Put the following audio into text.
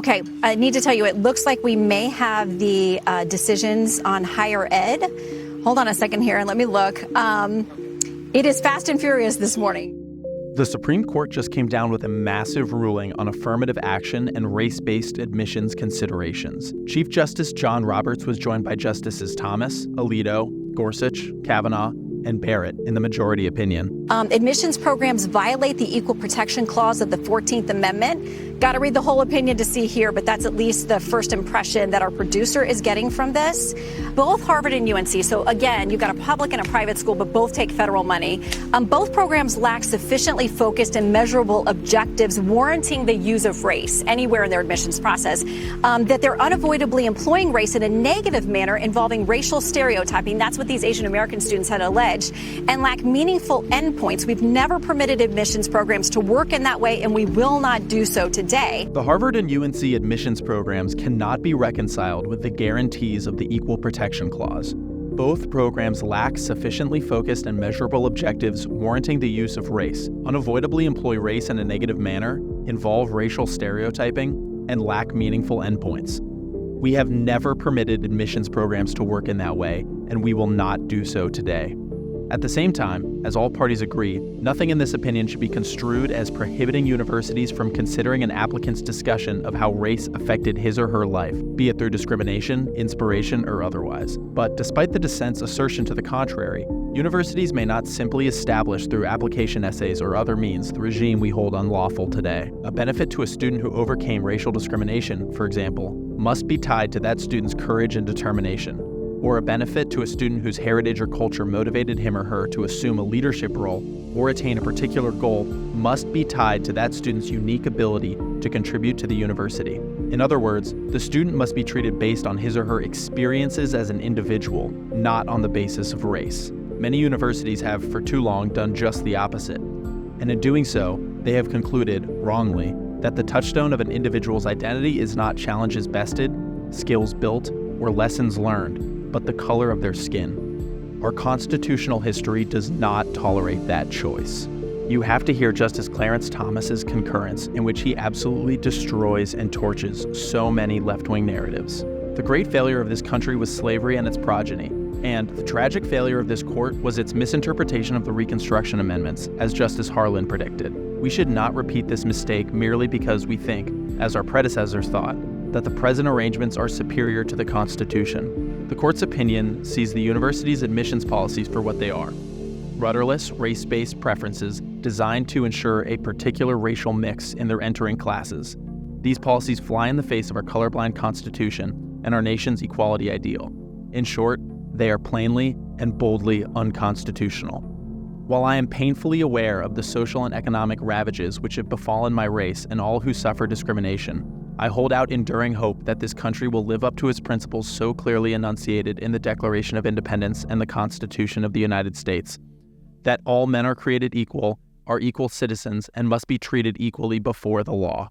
Okay, I need to tell you, it looks like we may have the decisions on higher ed. Hold on a second here and let me look. It is fast and furious this morning. The Supreme Court just came down with a massive ruling on affirmative action and race-based admissions considerations. Chief Justice John Roberts was joined by Justices Thomas, Alito, Gorsuch, Kavanaugh, and Barrett in the majority opinion. Admissions programs violate the Equal Protection Clause of the 14th Amendment. Got to read the whole opinion to see here, but that's at least the first impression that our producer is getting from this. Both Harvard and UNC, so again, you've got a public and a private school, but both take federal money. Both programs lack sufficiently focused and measurable objectives warranting the use of race anywhere in their admissions process. That they're unavoidably employing race in a negative manner involving racial stereotyping. That's what these Asian American students had alleged, and lack meaningful endpoints. We've never permitted admissions programs to work in that way, and we will not do so today. The Harvard and UNC admissions programs cannot be reconciled with the guarantees of the Equal Protection Clause. Both programs lack sufficiently focused and measurable objectives warranting the use of race, unavoidably employ race in a negative manner, involve racial stereotyping, and lack meaningful endpoints. We have never permitted admissions programs to work in that way, and we will not do so today. At the same time, as all parties agree, nothing in this opinion should be construed as prohibiting universities from considering an applicant's discussion of how race affected his or her life, be it through discrimination, inspiration, or otherwise. But despite the dissent's assertion to the contrary, universities may not simply establish through application essays or other means the regime we hold unlawful today. A benefit to a student who overcame racial discrimination, for example, must be tied to that student's courage and determination. Or a benefit to a student whose heritage or culture motivated him or her to assume a leadership role or attain a particular goal must be tied to that student's unique ability to contribute to the university. In other words, the student must be treated based on his or her experiences as an individual, not on the basis of race. Many universities have for too long done just the opposite. And in doing so, they have concluded, wrongly, that the touchstone of an individual's identity is not challenges bested, skills built, or lessons learned, but the color of their skin. Our constitutional history does not tolerate that choice. You have to hear Justice Clarence Thomas's concurrence, in which he absolutely destroys and torches so many left-wing narratives. The great failure of this country was slavery and its progeny, and the tragic failure of this court was its misinterpretation of the Reconstruction Amendments, as Justice Harlan predicted. We should not repeat this mistake merely because we think, as our predecessors thought, that the present arrangements are superior to the Constitution. The court's opinion sees the university's admissions policies for what they are: rudderless, race-based preferences designed to ensure a particular racial mix in their entering classes. These policies fly in the face of our colorblind Constitution and our nation's equality ideal. In short, they are plainly and boldly unconstitutional. While I am painfully aware of the social and economic ravages which have befallen my race and all who suffer discrimination, I hold out enduring hope that this country will live up to its principles so clearly enunciated in the Declaration of Independence and the Constitution of the United States, that all men are created equal, are equal citizens, and must be treated equally before the law.